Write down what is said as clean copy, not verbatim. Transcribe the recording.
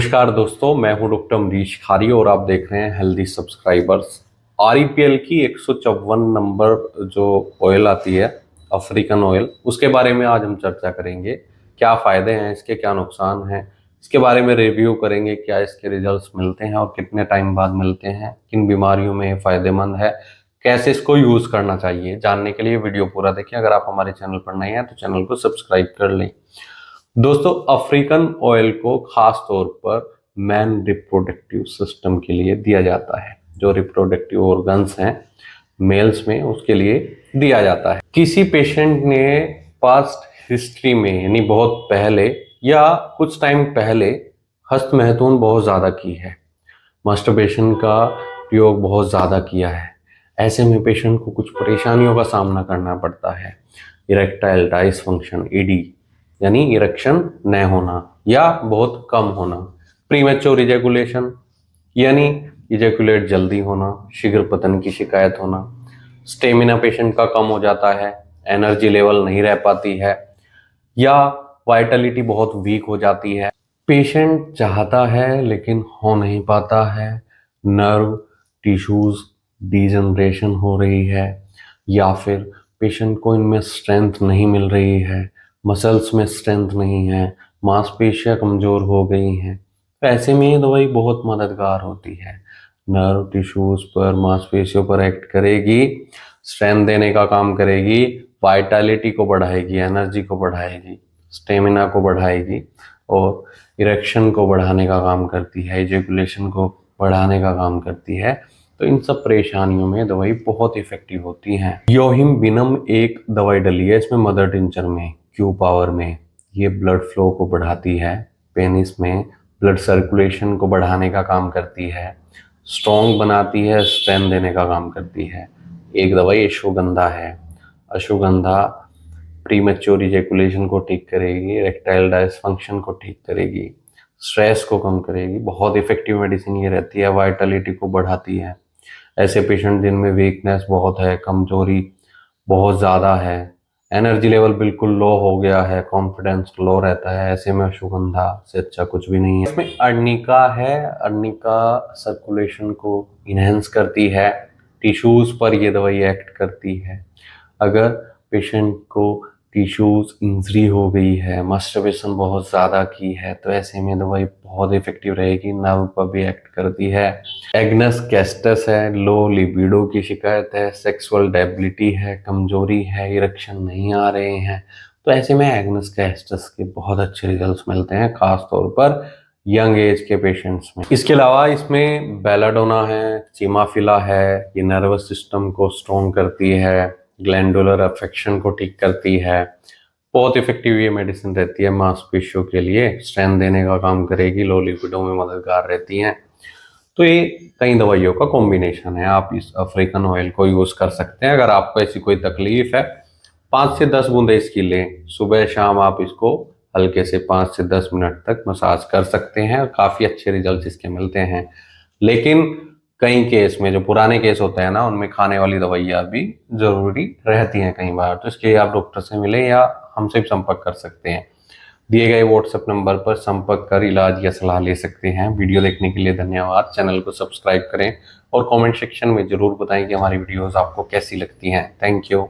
नमस्कार दोस्तों, मैं हूं डॉक्टर अमरीश खारी और आप देख रहे हैं हेल्दी सब्सक्राइबर्स। REPL की 154 नंबर जो ऑयल आती है, अफ्रीकन ऑयल, उसके बारे में आज हम चर्चा करेंगे। क्या फ़ायदे हैं इसके, क्या नुकसान हैं, इसके बारे में रिव्यू करेंगे। क्या इसके रिजल्ट्स मिलते हैं और कितने टाइम बाद मिलते हैं, किन बीमारियों में ये फ़ायदेमंद है, कैसे इसको यूज़ करना चाहिए। जानने के लिए वीडियो पूरा देखें। अगर आप हमारे चैनल पर नए हैं तो चैनल को सब्सक्राइब कर लें। दोस्तों, अफ्रीकन ऑयल को खास तौर पर मैन रिप्रोडक्टिव सिस्टम के लिए दिया जाता है। जो रिप्रोडक्टिव ऑर्गन्स हैं मेल्स में, उसके लिए दिया जाता है। किसी पेशेंट ने पास्ट हिस्ट्री में, यानी बहुत पहले या कुछ टाइम पहले, हस्तमैथुन बहुत ज़्यादा की है, मास्टरबेशन का प्रयोग बहुत ज़्यादा किया है, ऐसे में पेशेंट को कुछ परेशानियों का सामना करना पड़ता है। इरेक्टाइल डिसफंक्शन, ED, यानी इरेक्शन न होना या बहुत कम होना। प्रीमेच्योर इजैकुलेशन, यानी इजैकुलेट जल्दी होना, शीघ्र पतन की शिकायत होना। स्टेमिना पेशेंट का कम हो जाता है, एनर्जी लेवल नहीं रह पाती है, या वाइटलिटी बहुत वीक हो जाती है। पेशेंट चाहता है लेकिन हो नहीं पाता है। नर्व टिश्यूज डिजनरेशन हो रही है, या फिर पेशेंट को इनमें स्ट्रेंथ नहीं मिल रही है, मसल्स में स्ट्रेंथ नहीं है, मांसपेशियां कमज़ोर हो गई हैं। तो ऐसे में ये दवाई बहुत मददगार होती है। नर्व टिश्यूज पर, मांसपेशियों पर एक्ट करेगी, स्ट्रेंथ देने का काम करेगी, वाइटलिटी को बढ़ाएगी, एनर्जी को बढ़ाएगी, स्टेमिना को बढ़ाएगी और इरेक्शन को बढ़ाने का काम करती है, इजैकुलेशन को बढ़ाने का काम करती है। तो इन सब परेशानियों में दवाई बहुत इफेक्टिव होती है। योहिम्बिनम एक दवाई डली है इसमें, मदर टिंचर में, क्यू पावर में। ये ब्लड फ्लो को बढ़ाती है, पेनिस में ब्लड सर्कुलेशन को बढ़ाने का काम करती है, स्ट्रॉन्ग बनाती है, स्ट्रेंथ देने का काम करती है। एक दवाई अश्वगंधा है। अश्वगंधा प्रीमेच्योर इजैकुलेशन को ठीक करेगी, इरेक्टाइल डिसफंक्शन को ठीक करेगी, स्ट्रेस को कम करेगी। बहुत इफेक्टिव मेडिसिन ये रहती है, वाइटलिटी को बढ़ाती है। ऐसे पेशेंट दिन में वीकनेस बहुत है, कमजोरी बहुत ज़्यादा है, एनर्जी लेवल बिल्कुल लो हो गया है, कॉन्फिडेंस लो रहता है, ऐसे में अश्वगंधा से अच्छा कुछ भी नहीं है। इसमें अर्निका है। अर्निका सर्कुलेशन को इनहेंस करती है, टिश्यूज़ पर ये दवाई एक्ट करती है। अगर पेशेंट को टिश्यूज़ इंजरी हो गई है, मास्टरबेशन बहुत ज़्यादा की है, तो ऐसे में दवाई बहुत इफेक्टिव रहेगी। नर्व पर भी एक्ट करती है। एग्नस कैस्टस है, लो लिबिडो की शिकायत है, सेक्सुअल डेबिलिटी है, कमजोरी है, इरेक्शन नहीं आ रहे हैं, तो ऐसे में एग्नस कैस्टस के बहुत अच्छे रिजल्ट्स मिलते हैं, खास तौर पर यंग एज के पेशेंट्स में। इसके अलावा इसमें बेलाडोना है, चिमाफिला है, ये नर्वस सिस्टम को स्ट्रॉन्ग करती है, ग्लैंडुलर अफेक्शन को ठीक करती है। बहुत इफेक्टिव ये मेडिसिन रहती है मांसपेशियों के लिए, स्ट्रेंथ देने का काम करेगी, लो लिपिडों में मददगार रहती हैं। तो ये कई दवाइयों का कॉम्बिनेशन है। आप इस अफ्रीकन ऑयल को यूज़ कर सकते हैं। अगर आपको ऐसी कोई तकलीफ है, 5 से 10 बूंदें इसकी लें। सुबह शाम आप इसको हल्के से 5 से 10 मिनट तक मसाज कर सकते हैं और काफ़ी अच्छे रिजल्ट इसके मिलते हैं। लेकिन कई केस में, जो पुराने केस होते हैं ना, उनमें खाने वाली दवाइयाँ भी ज़रूरी रहती हैं कई बार, तो इसके लिए आप डॉक्टर से मिलें या हमसे भी संपर्क कर सकते हैं। दिए गए व्हाट्सएप नंबर पर संपर्क कर इलाज या सलाह ले सकते हैं। वीडियो देखने के लिए धन्यवाद। चैनल को सब्सक्राइब करें और कमेंट सेक्शन में ज़रूर बताएं कि हमारी वीडियोस आपको कैसी लगती हैं। Thank you.